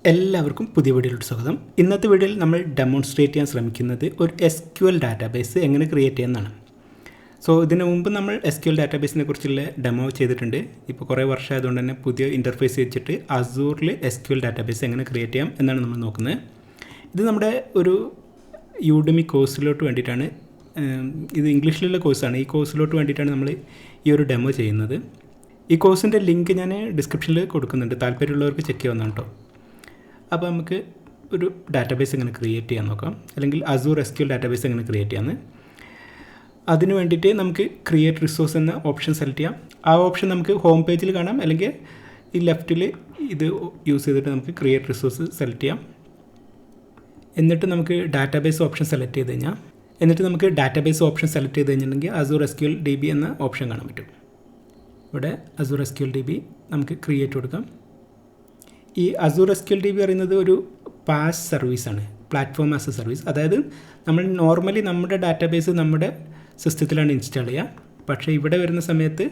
എല്ലാവർക്കും പുതിയ വീഡിയോയിലോട്ട് സ്വാഗതം. ഇന്നത്തെ വീഡിയോയിൽ നമ്മൾ ഡെമോൺസ്ട്രേറ്റ് ചെയ്യാൻ ശ്രമിക്കുന്നത് ഒരു SQL ഡാറ്റാബേസ് എങ്ങനെ ക്രിയേറ്റ് ചെയ്യുന്നതാണ്. ഇതിനു മുമ്പ് നമ്മൾ SQL ഡാറ്റാബേസിനെ കുറിച്ചുള്ള ഡെമോ ചെയ്തിട്ടുണ്ട്. ഇപ്പോൾ കുറേ വർഷമായതുകൊണ്ട് തന്നെ പുതിയ ഇൻ്റർഫേസ് വെച്ചിട്ട് അസൂറിൽ SQL ഡാറ്റാബേസ് എങ്ങനെ ക്രിയേറ്റ് ചെയ്യാം എന്നാണ് നമ്മൾ നോക്കുന്നത്. ഇത് നമ്മുടെ ഒരു യൂഡമി കോഴ്സിലോട്ട് വേണ്ടിയിട്ടാണ്. ഇത് ഇംഗ്ലീഷിലുള്ള കോഴ്സാണ്. ഈ കോഴ്സിലോട്ട് വേണ്ടിയിട്ടാണ് നമ്മൾ ഈ ഒരു ഡെമോ ചെയ്യുന്നത്. ഈ കോഴ്സിൻ്റെ ലിങ്ക് ഞാൻ ഡിസ്ക്രിപ്ഷനിൽ കൊടുക്കുന്നുണ്ട്. താല്പര്യമുള്ളവർക്ക് ചെക്ക് ചെയ്യാവുന്നതാണ് കേട്ടോ. അപ്പോൾ നമുക്ക് ഒരു ഡാറ്റാബേസ് എങ്ങനെ ക്രിയേറ്റ് ചെയ്യാൻ നോക്കാം, അല്ലെങ്കിൽ അസൂർ SQL ഡാറ്റാബേസ് എങ്ങനെ ക്രിയേറ്റ് ചെയ്യാമെന്ന്. അതിന് വേണ്ടിയിട്ട് നമുക്ക് ക്രിയേറ്റ് റിസോഴ്സ് എന്ന ഓപ്ഷൻ സെലക്ട് ചെയ്യാം. ആ ഓപ്ഷൻ നമുക്ക് ഹോം പേജിൽ കാണാം, അല്ലെങ്കിൽ ഈ ലെഫ്റ്റിൽ ഇത് യൂസ് ചെയ്തിട്ട് നമുക്ക് ക്രിയേറ്റ് റിസോഴ്സ് സെലക്ട് ചെയ്യാം. എന്നിട്ട് നമുക്ക് ഡാറ്റാബേസ് ഓപ്ഷൻ സെലക്ട് ചെയ്ത് കഴിഞ്ഞിട്ടുണ്ടെങ്കിൽ അസൂർ SQL DB എന്ന ഓപ്ഷൻ കാണാൻ പറ്റും. ഇവിടെ അസൂർ SQL DB നമുക്ക് ക്രിയേറ്റ് കൊടുക്കാം. ഈ അസൂർ SQL DB പറയുന്നത് ഒരു പാസ് സർവീസാണ്, പ്ലാറ്റ്ഫോം ആസ് എ സർവീസ്. അതായത് നമ്മൾ നോർമലി നമ്മുടെ ഡാറ്റാബേസ് നമ്മുടെ സിസ്റ്റത്തിലാണ് ഇൻസ്റ്റാൾ ചെയ്യുക. പക്ഷേ ഇവിടെ വരുന്ന സമയത്ത്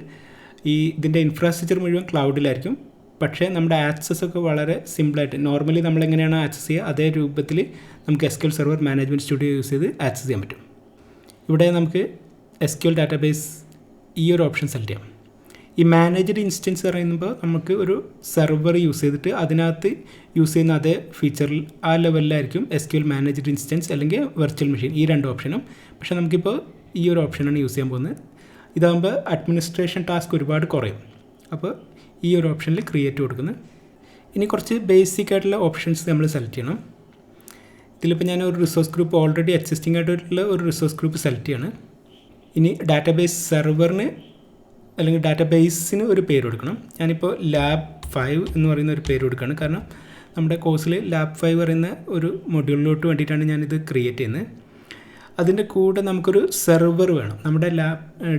ഇതിൻ്റെ ഇൻഫ്രാസ്ട്രക്ചർ മുഴുവൻ ക്ലൗഡിലായിരിക്കും. പക്ഷേ നമ്മുടെ ആക്സസ് ഒക്കെ വളരെ സിമ്പിളായിട്ട് നോർമലി നമ്മളെങ്ങനെയാണ് ആക്സസ് ചെയ്യുക അതേ രൂപത്തിൽ നമുക്ക് SQL server management studio use ചെയ്ത് ആക്സസ് ചെയ്യാൻ പറ്റും. ഇവിടെ നമുക്ക് SQL ഡാറ്റാബേസ് ഈ ഒരു ഓപ്ഷൻ സെലക്ട് ചെയ്യാം. ഈ മാനേജ്ഡ് ഇൻസ്റ്റൻസ് പറയുമ്പോൾ നമുക്ക് ഒരു സെർവർ യൂസ് ചെയ്തിട്ട് അതിനകത്ത് യൂസ് ചെയ്യുന്ന അതേ ഫീച്ചറിൽ ആ ലെവലിലായിരിക്കും SQL മാനേജ്ഡ് ഇൻസ്റ്റൻസ് അല്ലെങ്കിൽ വെർച്വൽ മെഷീൻ, ഈ രണ്ട് ഓപ്ഷനും. പക്ഷേ നമുക്കിപ്പോൾ ഈ ഒരു ഓപ്ഷനാണ് യൂസ് ചെയ്യാൻ പോകുന്നത്. ഇതാകുമ്പോൾ അഡ്മിനിസ്ട്രേഷൻ ടാസ്ക് ഒരുപാട് കുറയും. അപ്പോൾ ഈ ഒരു ഓപ്ഷനിൽ ക്രിയേറ്റ് കൊടുക്കുന്നത്. ഇനി കുറച്ച് ബേസിക് ആയിട്ടുള്ള ഓപ്ഷൻസ് നമ്മൾ സെലക്ട് ചെയ്യണം. ഇതിലിപ്പോൾ ഞാൻ ഒരു റിസോഴ്സ് ഗ്രൂപ്പ് ഓൾറെഡി എക്സിസ്റ്റിംഗ് ആയിട്ടുള്ള ഒരു റിസോഴ്സ് ഗ്രൂപ്പ് സെലക്ട് ചെയ്യണം. ഇനി ഡാറ്റാബേസ് സെർവറിന് അല്ലെങ്കിൽ ഡാറ്റാബേസിന് ഒരു പേര് കൊടുക്കണം. ഞാനിപ്പോൾ ലാബ് 5 എന്ന് പറയുന്ന ഒരു പേര് കൊടുക്കുകയാണ്. കാരണം നമ്മുടെ കോഴ്സിൽ ലാബ് 5 പറയുന്ന ഒരു മൊഡ്യൂളിലോട്ട് വേണ്ടിയിട്ടാണ് ഞാനിത് ക്രിയേറ്റ് ചെയ്യുന്നത്. അതിൻ്റെ കൂടെ നമുക്കൊരു സെർവർ വേണം. നമ്മുടെ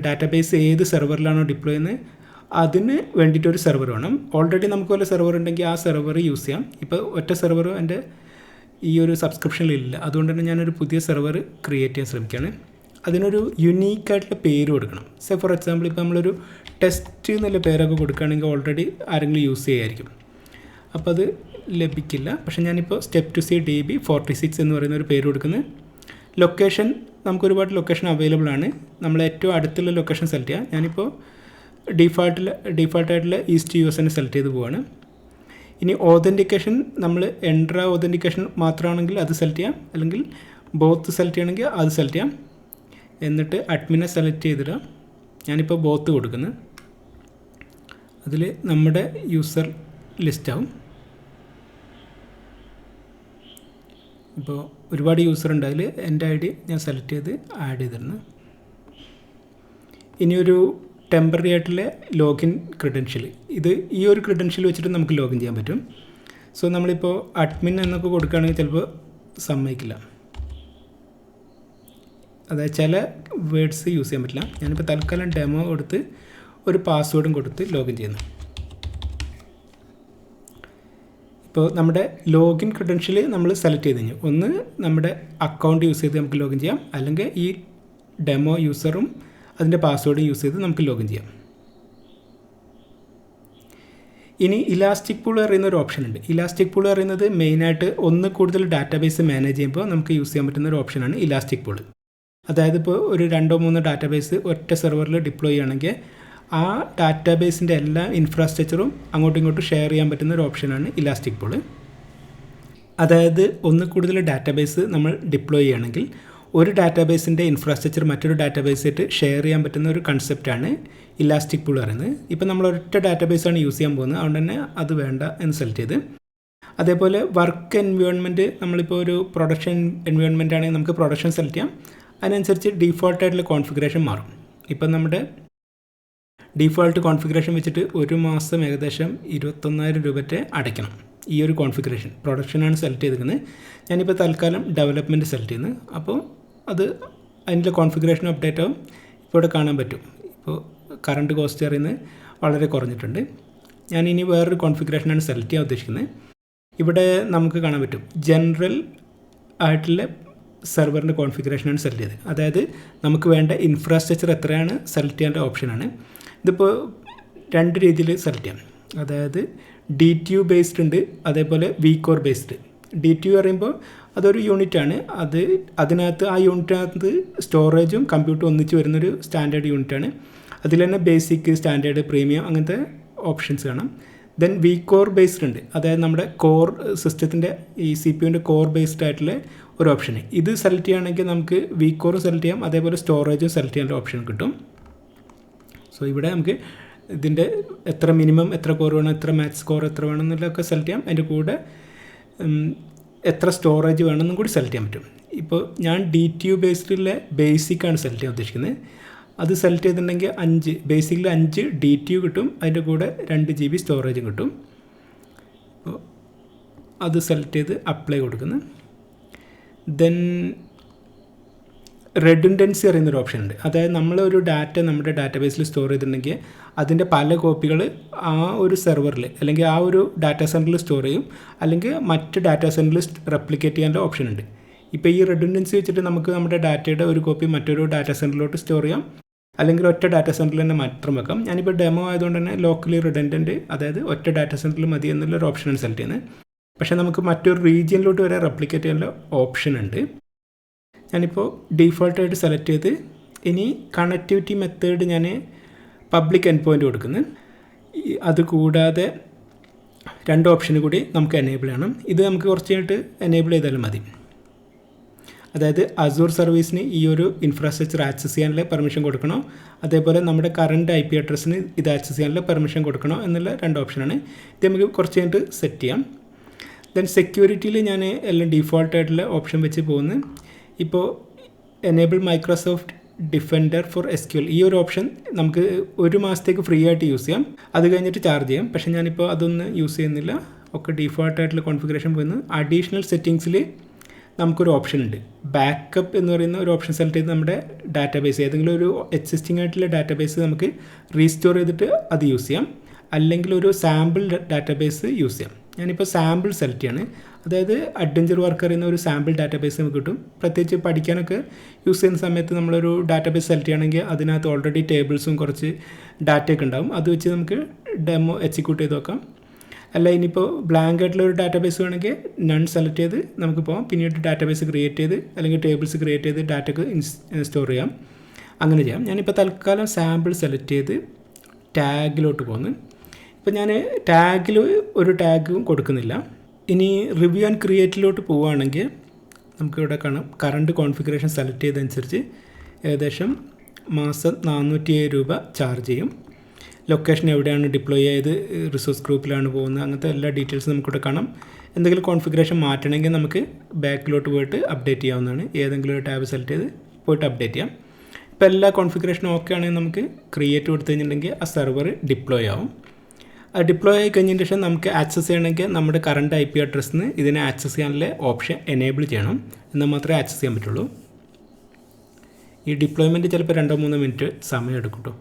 ഡാറ്റാബേസ് ഏത് സെർവറിലാണോ ഡിപ്ലോയ് ചെയ്യുന്നത് അതിന് വേണ്ടിയിട്ടൊരു സെർവർ വേണം. ഓൾറെഡി നമുക്ക് വല്ല സെർവർ ഉണ്ടെങ്കിൽ ആ സെർവർ യൂസ് ചെയ്യാം. ഇപ്പോൾ ഒറ്റ സെർവർ എൻ്റെ ഈ ഒരു സബ്സ്ക്രിപ്ഷനിലില്ല. അതുകൊണ്ട് തന്നെ ഞാനൊരു പുതിയ സെർവർ ക്രിയേറ്റ് ചെയ്യാൻ ശ്രമിക്കുകയാണ്. അതിനൊരു യുണീക്കായിട്ടുള്ള പേര് കൊടുക്കണം. ഫോർ എക്സാമ്പിൾ ഇപ്പോൾ നമ്മളൊരു ടെസ്റ്റ് എന്നുള്ള പേരൊക്കെ കൊടുക്കുകയാണെങ്കിൽ ഓൾറെഡി ആരെങ്കിലും യൂസ് ചെയ്യുമായിരിക്കും. അപ്പോൾ അത് ലഭിക്കില്ല. പക്ഷേ ഞാനിപ്പോൾ സ്റ്റെപ്പ് ടു സി DB46 എന്ന് പറയുന്ന ഒരു പേര് കൊടുക്കുന്നത്. ലൊക്കേഷൻ നമുക്കൊരുപാട് ലൊക്കേഷൻ അവൈലബിൾ ആണ്. നമ്മൾ ഏറ്റവും അടുത്തുള്ള ലൊക്കേഷൻ സെലക്ട് ചെയ്യാം. ഞാനിപ്പോൾ ഡീഫാൾട്ടായിട്ടുള്ള ഈസ്റ്റ് US സെലക്ട് ചെയ്ത് പോവാണ്. ഇനി ഓതൻറ്റിക്കേഷൻ നമ്മൾ എൻട്ര ഓതൻറ്റിക്കേഷൻ മാത്രമാണെങ്കിൽ അത് സെലക്ട് ചെയ്യാം, അല്ലെങ്കിൽ ബോത്ത് സെലക്ട് ചെയ്യണമെങ്കിൽ അത് സെലക്ട് ചെയ്യാം. എന്നിട്ട് അഡ്മിനെ സെലക്ട് ചെയ്തിടാം. ഞാനിപ്പോൾ ബോത്ത് കൊടുക്കുന്നത്. അതിൽ നമ്മുടെ യൂസർ ലിസ്റ്റാവും. ഇപ്പോൾ ഒരുപാട് യൂസർ ഉണ്ട്. അതിൽ എൻ്റെ ID ഞാൻ സെലക്ട് ചെയ്ത് ആഡ് ചെയ്തിരുന്നു. ഇനിയൊരു ടെമ്പററി ആയിട്ടുള്ള ലോഗിൻ ക്രെഡൻഷ്യൽ, ഈ ഒരു ക്രെഡൻഷ്യൽ വെച്ചിട്ട് നമുക്ക് ലോഗിൻ ചെയ്യാൻ പറ്റും. നമ്മളിപ്പോൾ അഡ്മിൻ എന്നൊക്കെ കൊടുക്കുകയാണെങ്കിൽ ചിലപ്പോൾ സമ്മതിക്കില്ല. അതായത് ചില വേർഡ്സ് യൂസ് ചെയ്യാൻ പറ്റില്ല. ഞാനിപ്പോൾ തൽക്കാലം ഡെമോ കൊടുത്ത് ഒരു പാസ്വേഡും കൊടുത്ത് ലോഗിൻ ചെയ്യുന്നു. ഇപ്പോൾ നമ്മുടെ ലോഗിൻ ക്രെഡൻഷ്യൽ നമ്മൾ സെലക്ട് ചെയ്ത് കഴിഞ്ഞു. ഒന്ന് നമ്മുടെ അക്കൗണ്ട് യൂസ് ചെയ്ത് നമുക്ക് ലോഗിൻ ചെയ്യാം, അല്ലെങ്കിൽ ഈ ഡെമോ യൂസറും അതിൻ്റെ പാസ്വേഡും യൂസ് ചെയ്ത് നമുക്ക് ലോഗിൻ ചെയ്യാം. ഇനി ഇലാസ്റ്റിക് പൂൾ പറയുന്ന ഒരു ഓപ്ഷൻ ഉണ്ട്. ഇലാസ്റ്റിക് പൂൾ പറയുന്നത് മെയിനായിട്ട് ഒന്ന് കൂടുതൽ ഡാറ്റാബേസ് മാനേജ് ചെയ്യുമ്പോൾ നമുക്ക് യൂസ് ചെയ്യാൻ പറ്റുന്ന ഒരു ഓപ്ഷനാണ് ഇലാസ്റ്റിക് പൂൾ. അതായത് ഇപ്പോൾ ഒരു 2-3 ഡാറ്റാബേസ് ഒറ്റ സെർവറിൽ ഡിപ്ലോയ് ചെയ്യുകയാണെങ്കിൽ ആ ഡാറ്റാബേസിൻ്റെ എല്ലാ ഇൻഫ്രാസ്ട്രക്ചറും അങ്ങോട്ടും ഇങ്ങോട്ടും ഷെയർ ചെയ്യാൻ പറ്റുന്ന ഒരു ഓപ്ഷനാണ് ഇലാസ്റ്റിക് പൂൾ. അതായത് ഒന്ന് കൂടുതൽ ഡാറ്റാബേസ് നമ്മൾ ഡിപ്ലോയ് ചെയ്യുകയാണെങ്കിൽ ഒരു ഡാറ്റാബേസിൻ്റെ ഇൻഫ്രാസ്ട്രക്ചർ മറ്റൊരു ഡാറ്റാബേസായിട്ട് ഷെയർ ചെയ്യാൻ പറ്റുന്ന ഒരു കൺസെപ്റ്റാണ് ഇലാസ്റ്റിക് പൂൾ പറയുന്നത്. ഇപ്പോൾ നമ്മൾ ഒറ്റ ഡാറ്റാബേസാണ് യൂസ് ചെയ്യാൻ പോകുന്നത്, അതുകൊണ്ട് തന്നെ അത് വേണ്ട എന്ന് സെലക്ട് ചെയ്ത്. അതേപോലെ വർക്ക് എൻവയോൺമെൻറ്റ്, നമ്മളിപ്പോൾ ഒരു പ്രൊഡക്ഷൻ എൻവയോൺമെൻറ്റ് ആണെങ്കിൽ നമുക്ക് പ്രൊഡക്ഷൻ സെലക്ട് ചെയ്യാം. അതിനനുസരിച്ച് ഡീഫോൾട്ടായിട്ടുള്ള കോൺഫിഗറേഷൻ മാറും. ഇപ്പം നമ്മുടെ ഡീഫോൾട്ട് കോൺഫിഗറേഷൻ വെച്ചിട്ട് ഒരു മാസം ഏകദേശം 21,000 രൂപത്തെ അടയ്ക്കണം. ഈ ഒരു കോൺഫിഗറേഷൻ പ്രൊഡക്ഷനാണ് സെലക്ട് ചെയ്തിരിക്കുന്നത്. ഞാനിപ്പോൾ തൽക്കാലം ഡെവലപ്മെൻറ്റ് സെലക്ട് ചെയ്യുന്നത്. അപ്പോൾ അത് അതിൻ്റെ കോൺഫിഗറേഷൻ അപ്ഡേറ്റ് ആവും. ഇപ്പോൾ ഇവിടെ കാണാൻ പറ്റും. ഇപ്പോൾ കറണ്ട് കോസ്റ്റ് അറിയുന്നത് വളരെ കുറഞ്ഞിട്ടുണ്ട്. ഞാനിനി വേറൊരു കോൺഫിഗറേഷനാണ് സെലക്ട് ചെയ്യാൻ ഉദ്ദേശിക്കുന്നത്. ഇവിടെ നമുക്ക് കാണാൻ പറ്റും ജനറൽ ആയിട്ടുള്ള സെർവറിൻ്റെ കോൺഫിഗറേഷനാണ് സെലക്ട് ചെയ്തത്. അതായത് നമുക്ക് വേണ്ട ഇൻഫ്രാസ്ട്രക്ചർ എത്രയാണ് സെലക്ട് ചെയ്യേണ്ട ഓപ്ഷനാണ്. ഇതിപ്പോൾ രണ്ട് രീതിയിൽ സെലക്ട് ചെയ്യാം. അതായത് DTU ബേസ്ഡ് ഉണ്ട്, അതേപോലെ vCore ബേസ്ഡ്. DTU പറയുമ്പോൾ അതൊരു യൂണിറ്റാണ്. അതിനകത്ത് ആ യൂണിറ്റിനകത്ത് സ്റ്റോറേജും കമ്പ്യൂട്ടറും ഒന്നിച്ച് വരുന്നൊരു സ്റ്റാൻഡേർഡ് യൂണിറ്റാണ്. അതിൽ തന്നെ ബേസിക്, സ്റ്റാൻഡേർഡ്, പ്രീമിയം അങ്ങനത്തെ ഓപ്ഷൻസ് കാണാം. ദെൻ vCore ബേസ്ഡ് ഉണ്ട്, അതായത് നമ്മുടെ കോർ സിസ്റ്റത്തിൻ്റെ ഈ CPU കോർ ബേസ്ഡ് ആയിട്ടുള്ള ഒരു ഓപ്ഷൻ. ഇത് സെലക്ട് ചെയ്യുകയാണെങ്കിൽ നമുക്ക് vCore സെലക്ട് ചെയ്യാം, അതേപോലെ സ്റ്റോറേജും സെലക്ട് ചെയ്യാനുള്ള ഓപ്ഷൻ കിട്ടും. സോ ഇവിടെ നമുക്ക് ഇതിൻ്റെ എത്ര മിനിമം, എത്ര കോർ വേണം, എത്ര മാക്സ് കോർ എത്ര വേണം എന്നുള്ളതൊക്കെ സെലക്ട് ചെയ്യാം. അതിൻ്റെ കൂടെ എത്ര സ്റ്റോറേജ് വേണമെന്നും കൂടി സെലക്ട് ചെയ്യാൻ പറ്റും. ഇപ്പോൾ ഞാൻ DTU ബേസ്ഡിലെ ബേസിക്കാണ് സെലക്ട് ചെയ്യാൻ ഉദ്ദേശിക്കുന്നത്. അത് സെലക്ട് ചെയ്തിട്ടുണ്ടെങ്കിൽ 5 ബേസിക്കിൽ 5 DTU കിട്ടും, അതിൻ്റെ കൂടെ 2 GB സ്റ്റോറേജും കിട്ടും. അപ്പോൾ അത് സെലക്ട് ചെയ്ത് അപ്ലൈ കൊടുക്കുന്നു. ദെൻ റെഡുണ്ടൻസി അറിയുന്നൊരു ഓപ്ഷൻ ഉണ്ട്. അതായത് നമ്മളൊരു ഡാറ്റ നമ്മുടെ ഡാറ്റാബേസിൽ സ്റ്റോർ ചെയ്തിട്ടുണ്ടെങ്കിൽ അതിൻ്റെ പല കോപ്പികൾ ആ ഒരു സെർവറിൽ അല്ലെങ്കിൽ ആ ഒരു ഡാറ്റാ സെൻറ്ററിൽ സ്റ്റോർ ചെയ്യും, അല്ലെങ്കിൽ മറ്റ് ഡാറ്റാ സെൻറ്ററിൽ റെപ്ലിക്കേറ്റ് ചെയ്യാനുള്ള ഓപ്ഷൻ ഉണ്ട്. ഇപ്പോൾ ഈ റെഡുണ്ടൻസി വെച്ചിട്ട് നമുക്ക് നമ്മുടെ ഡാറ്റയുടെ ഒരു കോപ്പി മറ്റൊരു ഡാറ്റാ സെൻറ്ററിലോട്ട് സ്റ്റോർ ചെയ്യാം, അല്ലെങ്കിൽ ഒറ്റ ഡാറ്റാ സെൻറ്ററിൽ തന്നെ മാത്രം വെക്കാം. ഞാനിപ്പോൾ ഡെമോ ആയതുകൊണ്ട് തന്നെ ലോക്കലി റിഡൻഡൻറ്റ്, അതായത് ഒറ്റ ഡാറ്റാ സെൻറ്ററിൽ മതി എന്നുള്ളൊരു ഓപ്ഷനാണ് സെലക്ട് ചെയ്യുന്നത്. പക്ഷേ നമുക്ക് മറ്റൊരു റീജിയനിലോട്ട് വരെ റെപ്ലിക്കേറ്റ് ചെയ്യാനുള്ള ഓപ്ഷൻ ഉണ്ട്. ഞാനിപ്പോൾ ഡീഫോൾട്ടായിട്ട് സെലക്ട് ചെയ്ത് ഇനി കണക്ടിവിറ്റി മെത്തേഡ് ഞാൻ പബ്ലിക് എൻഡ് പോയിൻ്റ് കൊടുക്കുന്നു. അതുകൂടാതെ 2 ഓപ്ഷൻ കൂടി നമുക്ക് എനേബിൾ ചെയ്യണം. ഇത് നമുക്ക് കുറച്ച് കഴിഞ്ഞിട്ട് എനേബിൾ ചെയ്താലും മതി. അതായത് അസൂർ സർവീസിന് ഈ ഒരു ഇൻഫ്രാസ്ട്രക്ചർ ആക്സസ് ചെയ്യാനുള്ള പെർമിഷൻ കൊടുക്കണോ, അതേപോലെ നമ്മുടെ കറണ്ട് IP അഡ്രസ്സിന് ഇത് ആക്സസ് ചെയ്യാനുള്ള പെർമിഷൻ കൊടുക്കണോ എന്നുള്ള 2 ഓപ്ഷനാണ്. ഇത് നമുക്ക് കുറച്ച് കഴിഞ്ഞിട്ട് സെറ്റ് ചെയ്യാം. ദെൻ സെക്യൂരിറ്റിയിൽ ഞാൻ എല്ലാം ഡീഫോൾട്ടായിട്ടുള്ള ഓപ്ഷൻ വെച്ച് പോകുന്നു. ഇപ്പോൾ enable Microsoft Defender for SQL ഈ ഒരു ഓപ്ഷൻ നമുക്ക് 1 മാസത്തേക്ക് ഫ്രീ ആയിട്ട് യൂസ് ചെയ്യാം, അത് കഴിഞ്ഞിട്ട് ചാർജ് ചെയ്യാം. പക്ഷേ ഞാനിപ്പോൾ അതൊന്നും യൂസ് ചെയ്യുന്നില്ല, ഒക്കെ ഡീഫോൾട്ടായിട്ടുള്ള കോൺഫിഗറേഷൻ പോയിരുന്നു. അഡീഷണൽ സെറ്റിങ്സിൽ നമുക്കൊരു ഓപ്ഷൻ ഉണ്ട്, ബാക്കപ്പ് എന്ന് പറയുന്ന ഒരു ഓപ്ഷൻ സെലക്ട് ചെയ്ത് നമ്മുടെ ഡാറ്റാബേസ് ഏതെങ്കിലും ഒരു എക്സിസ്റ്റിംഗ് ആയിട്ടുള്ള ഡാറ്റാബേസ് നമുക്ക് റീസ്റ്റോർ ചെയ്തിട്ട് അത് യൂസ് ചെയ്യാം, അല്ലെങ്കിൽ ഒരു സാമ്പിൾ ഡാറ്റാബേസ് യൂസ് ചെയ്യാം. ഞാനിപ്പോൾ സാമ്പിൾ സെലക്ട് ചെയ്യാണ്. അതായത് അഡ്വഞ്ചർ വർക്ക് അറിയുന്ന ഒരു സാമ്പിൾ ഡാറ്റാബേസ് നമുക്ക് കിട്ടും. പ്രത്യേകിച്ച് പഠിക്കാനൊക്കെ യൂസ് ചെയ്യുന്ന സമയത്ത് നമ്മളൊരു ഡാറ്റാബേസ് സെലക്ട് ചെയ്യുകയാണെങ്കിൽ അതിനകത്ത് ഓൾറെഡി ടേബിൾസും കുറച്ച് ഡാറ്റയൊക്കെ ഉണ്ടാകും. അത് വെച്ച് നമുക്ക് ഡെമോ എക്സിക്യൂട്ട് ചെയ്ത് നോക്കാം. അല്ല ഇനിയിപ്പോൾ ബ്ലാങ്ക് ആയിട്ടുള്ള ഒരു ഡാറ്റാബേസ് വേണമെങ്കിൽ നൺ സെലക്ട് ചെയ്ത് നമുക്ക് പോകാം. പിന്നീട് ഡാറ്റാബേസ് ക്രിയേറ്റ് ചെയ്ത് അല്ലെങ്കിൽ ടേബിൾസ് ക്രിയേറ്റ് ചെയ്ത് ഡാറ്റക്ക് സ്റ്റോർ ചെയ്യാം, അങ്ങനെ ചെയ്യാം. ഞാനിപ്പോൾ തൽക്കാലം സാമ്പിൾ സെലക്ട് ചെയ്ത് ടാഗിലോട്ട് പോകുന്നു. ഇപ്പോൾ ഞാൻ ടാഗിൽ ഒരു ടാഗും കൊടുക്കുന്നില്ല. ഇനി റിവ്യൂ ആൻഡ് ക്രിയേറ്റിലോട്ട് പോവുകയാണെങ്കിൽ നമുക്കിവിടെ കാണാം കറണ്ട് കോൺഫിഗറേഷൻ സെലക്ട് ചെയ്തതനുസരിച്ച് ഏകദേശം മാസം 407 രൂപ ചാർജ് ചെയ്യും. ലൊക്കേഷൻ എവിടെയാണ് ഡിപ്ലോയ് ചെയ്ത് റിസോഴ്സ് ഗ്രൂപ്പിലാണ് പോകുന്നത്, അങ്ങനത്തെ എല്ലാ ഡീറ്റെയിൽസും നമുക്കിവിടെ കാണാം. എന്തെങ്കിലും കോൺഫിഗറേഷൻ മാറ്റണമെങ്കിൽ നമുക്ക് ബാക്കിലോട്ട് പോയിട്ട് അപ്ഡേറ്റ് ചെയ്യാവുന്നതാണ്. ഏതെങ്കിലും ഒരു ടാബ് സെലക്ട് ചെയ്ത് പോയിട്ട് അപ്ഡേറ്റ് ചെയ്യാം. ഇപ്പോൾ എല്ലാ കോൺഫിഗറേഷനും ഓക്കെ ആണെങ്കിൽ നമുക്ക് ക്രിയേറ്റ് കൊടുത്തു കഴിഞ്ഞിട്ടുണ്ടെങ്കിൽ ആ സെർവർ ഡിപ്ലോയ് ആവും. ആ ഡിപ്ലോയ് ആയി കഴിഞ്ഞതിന് ശേഷം നമുക്ക് ആക്സസ് ചെയ്യണമെങ്കിൽ നമ്മുടെ കറണ്ട് IP അഡ്രസ്സിന് ഇതിനെ ആക്സസ് ചെയ്യാനുള്ള ഓപ്ഷൻ എനേബിൾ ചെയ്യണം, എന്നാൽ മാത്രമേ ആക്സസ് ചെയ്യാൻ പറ്റുള്ളൂ. ഈ ഡിപ്ലോയ്മെൻറ്റ് ചിലപ്പോൾ 2-3 മിനിറ്റ് സമയം എടുക്കും കേട്ടോ.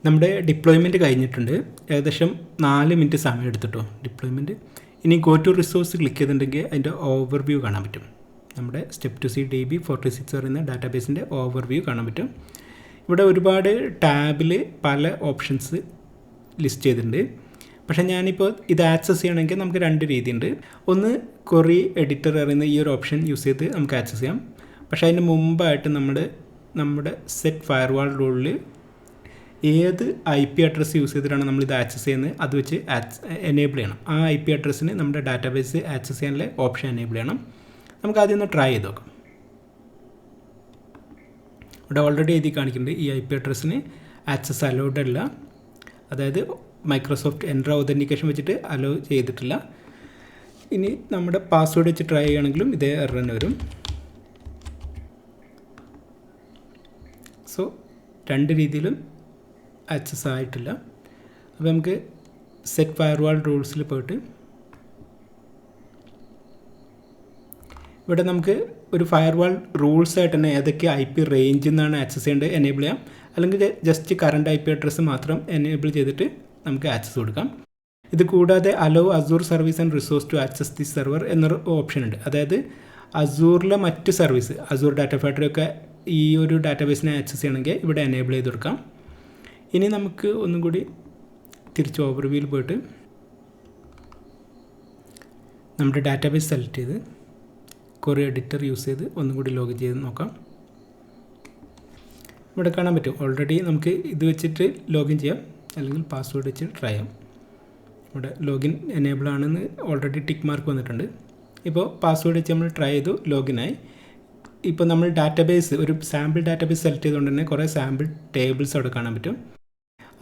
നമ്മുടെ ഡിപ്ലോയ്മെൻറ്റ് കഴിഞ്ഞിട്ടുണ്ട്, ഏകദേശം 4 മിനിറ്റ് സമയം എടുത്തിട്ടോ ഡിപ്ലോയ്മെൻറ്റ്. ഇനി ഗോ ടു റിസോഴ്സ് ക്ലിക്ക് ചെയ്തിട്ടുണ്ടെങ്കിൽ അതിൻ്റെ ഓവർവ്യൂ കാണാൻ പറ്റും. നമ്മുടെ സ്റ്റെപ്പ് ടു സി DB46 പറയുന്ന ഡാറ്റാബേസിൻ്റെ ഓവർവ്യൂ കാണാൻ പറ്റും. ഇവിടെ ഒരുപാട് ടാബിൽ പല ഓപ്ഷൻസ് ലിസ്റ്റ് ചെയ്തിട്ടുണ്ട്. പക്ഷേ ഞാനിപ്പോൾ ഇത് ആക്സസ് ചെയ്യണമെങ്കിൽ നമുക്ക് 2 രീതിയുണ്ട്. ഒന്ന് ക്വറി എഡിറ്റർ അറിയുന്ന ഈ ഒരു ഓപ്ഷൻ യൂസ് ചെയ്ത് നമുക്ക് ആക്സസ് ചെയ്യാം. പക്ഷേ അതിന് മുമ്പായിട്ട് നമ്മുടെ സെറ്റ് ഫയർവാൾ റൂളിൽ ഏത് IP അഡ്രസ്സ് യൂസ് ചെയ്തിട്ടാണ് നമ്മളിത് ആക്സസ് ചെയ്യുന്നത് അത് വെച്ച് എനേബിൾ ചെയ്യണം. ആ IP അഡ്രസ്സിന് നമ്മുടെ ഡാറ്റാബേസ് ആക്സസ് ചെയ്യാനുള്ള ഓപ്ഷൻ എനേബിൾ ചെയ്യണം. നമുക്ക് ആദ്യം ഒന്ന് ട്രൈ ചെയ്ത് നോക്കാം. ഇവിടെ ഓൾറെഡി എഴുതി കാണിക്കുന്നുണ്ട് ഈ IP അഡ്രസ്സിന് ആക്സസ് അലൗഡ് അല്ല, അതായത് മൈക്രോസോഫ്റ്റ് എൻട്ര ഒതൻറ്റിക്കേഷൻ വെച്ചിട്ട് അലോ ചെയ്തിട്ടില്ല. ഇനി നമ്മുടെ പാസ്വേഡ് വെച്ച് ട്രൈ ചെയ്യുകയാണെങ്കിലും ഇതേ എറർ തന്നെ വരും. സോ 2 രീതിയിലും ആക്സസ് ആയിട്ടില്ല. അപ്പോൾ നമുക്ക് സെറ്റ് ഫയർവാൾ റൂൾസിൽ പോയിട്ട് ഇവിടെ നമുക്ക് ഒരു ഫയർവാൾ റൂൾസ് ആയിട്ട് തന്നെ ഏതൊക്കെ IP റേഞ്ചിൽ നിന്നാണ് ആക്സസ് ചെയ്യേണ്ടത് എനേബിൾ ചെയ്യാം, അല്ലെങ്കിൽ ജസ്റ്റ് കറണ്ട് IP അഡ്രസ്സ് മാത്രം എനേബിൾ ചെയ്തിട്ട് നമുക്ക് ആക്സസ് കൊടുക്കാം. ഇത് കൂടാതെ allow Azure service and resource to access the server എന്നൊരു ഓപ്ഷൻ ഉണ്ട്. അതായത് അസൂറിലെ മറ്റ് സർവീസ് അസൂർ ഡാറ്റ ഫാക്ടറി ഒക്കെ ഈ ഒരു ഡാറ്റാബേസിനെ ആക്സസ് ചെയ്യണമെങ്കിൽ ഇവിടെ എനേബിൾ ചെയ്ത് കൊടുക്കാം. ഇനി നമുക്ക് ഒന്നും കൂടി തിരിച്ച് ഓവർവ്യൂവിൽ പോയിട്ട് നമ്മുടെ ഡാറ്റാബേസ് സെലക്ട് ചെയ്ത് ക്വറി എഡിറ്റർ യൂസ് ചെയ്ത് ഒന്നും കൂടി ലോഗിൻ ചെയ്ത് നോക്കാം. ഇവിടെ കാണാൻ പറ്റും ഓൾറെഡി നമുക്ക് ഇത് വെച്ചിട്ട് ലോഗിൻ ചെയ്യാം, അല്ലെങ്കിൽ പാസ്വേഡ് വെച്ച് ട്രൈ ചെയ്യാം. ഇവിടെ ലോഗിൻ എനേബിൾ ആണെന്ന് ഓൾറെഡി ടിക്ക് മാർക്ക് വന്നിട്ടുണ്ട്. ഇപ്പോൾ പാസ്വേഡ് വെച്ച് നമ്മൾ ട്രൈ ചെയ്തു, ലോഗിനായി. ഇപ്പോൾ നമ്മൾ ഡാറ്റാബേസ് ഒരു സാമ്പിൾ ഡാറ്റാബേസ് സെലക്ട് ചെയ്തുകൊണ്ട് തന്നെ കുറേ സാമ്പിൾ ടേബിൾസ് അവിടെ കാണാൻ പറ്റും.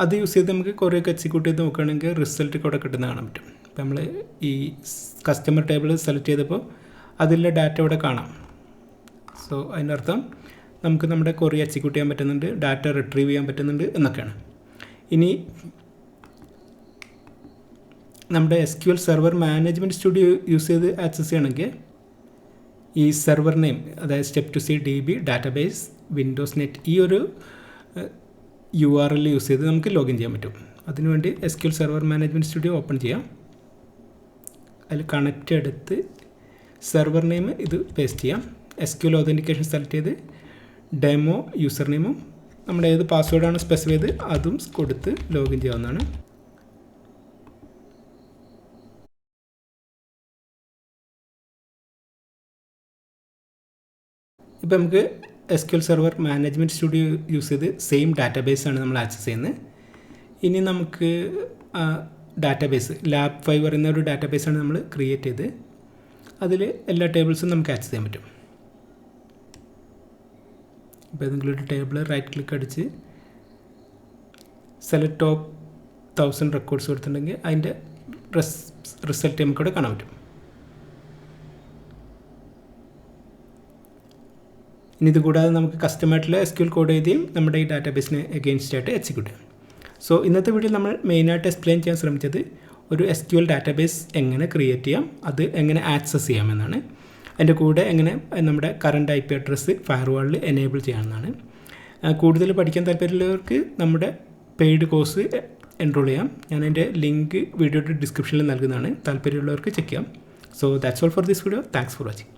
അത് യൂസ് ചെയ്ത് നമുക്ക് കുറേയൊക്കെ എക്സിക്യൂട്ട് ചെയ്ത് നോക്കുകയാണെങ്കിൽ റിസൾട്ട് അവിടെ കിട്ടുന്ന കാണാൻ പറ്റും. ഇപ്പോൾ നമ്മൾ ഈ കസ്റ്റമർ ടേബിൾ സെലക്ട് ചെയ്തപ്പോൾ അതിലെ ഡാറ്റ ഇവിടെ കാണാം. സോ അതിനർത്ഥം നമുക്ക് നമ്മുടെ ക്വറി എക്സിക്യൂട്ട് ചെയ്യാൻ പറ്റുന്നുണ്ട്, ഡാറ്റ റിട്രീവ് ചെയ്യാൻ പറ്റുന്നുണ്ട് എന്നൊക്കെയാണ്. ഇനി നമ്മുടെ SQL server management studio use ചെയ്ത് ആക്സസ് ചെയ്യണമെങ്കിൽ ഈ സെർവർ നെയിം, അതായത് step2c db database Windows net, ഈ ഒരു URL യൂസ് ചെയ്ത് നമുക്ക് ലോഗിൻ ചെയ്യാൻ പറ്റും. അതിനുവേണ്ടി SQL server management studio open ചെയ്യാം. അതിൽ കണക്റ്റ് എടുത്ത് സെർവർ നെയിം ഇത് പേസ്റ്റ് ചെയ്യാം. SQL ഓതൻറ്റിക്കേഷൻ സെലക്ട് ചെയ്ത് ഡെമോ യൂസർ നെയിമും നമ്മുടെ ഏത് പാസ്വേഡാണ് സ്പെസിഫൈ ചെയ്ത് അതും കൊടുത്ത് ലോഗിൻ ചെയ്യാവുന്നതാണ്. ഇപ്പോൾ നമുക്ക് SQL server management studio use ചെയ്ത് സെയിം ഡാറ്റാബേസാണ് നമ്മൾ ആക്സസ് ചെയ്യുന്നത്. ഇനി നമുക്ക് ഡാറ്റാബേസ് ലാബ് 5 പറയുന്ന ഒരു ഡാറ്റാബേസാണ് നമ്മൾ ക്രിയേറ്റ് ചെയ്ത് അതിൽ എല്ലാ ടേബിൾസും നമുക്ക് ആക്സസ് ചെയ്യാൻ പറ്റും. ഇപ്പോൾ ഏതെങ്കിലും ഒരു ടേബിൾ റൈറ്റ് ക്ലിക്ക് അടിച്ച് സെലക്ട് ടോപ്പ് 1000 റെക്കോർഡ്സ് കൊടുത്തിട്ടുണ്ടെങ്കിൽ അതിൻ്റെ റിസൾട്ട് നമുക്കിവിടെ കാണാൻ പറ്റും. ഇനി ഇത് കൂടാതെ നമുക്ക് കസ്റ്റമായിട്ടുള്ള SQL കോഡ് എഴുതിയും നമ്മുടെ ഈ ഡാറ്റാബേസിന് എഗെയിൻസ്റ്റ് ആയിട്ട് എക്സിക്യൂട്ട് ചെയ്യാം. സോ ഇന്നത്തെ വീഡിയോയിൽ നമ്മൾ മെയിനായിട്ട് എക്സ്പ്ലെയിൻ ചെയ്യാൻ ശ്രമിച്ചത് ഒരു SQL ഡാറ്റാബേസ് എങ്ങനെ ക്രിയേറ്റ് ചെയ്യാം, അത് എങ്ങനെ ആക്സസ് ചെയ്യാമെന്നാണ്. അതിൻ്റെ കൂടെ എങ്ങനെ നമ്മുടെ കറണ്ട് IP അഡ്രസ്സ് ഫയർവാളിൽ എനേബിൾ ചെയ്യാമെന്നാണ്. കൂടുതൽ പഠിക്കാൻ താല്പര്യമുള്ളവർക്ക് നമ്മുടെ പെയ്ഡ് കോഴ്സ് എൻറോൾ ചെയ്യാം. ഞാൻ അതിൻ്റെ ലിങ്ക് വീഡിയോയുടെ ഡിസ്ക്രിപ്ഷനിൽ നൽകുന്നതാണ്. താല്പര്യമുള്ളവർക്ക് ചെക്ക് ചെയ്യാം. So that's all for this video. Thanks for watching.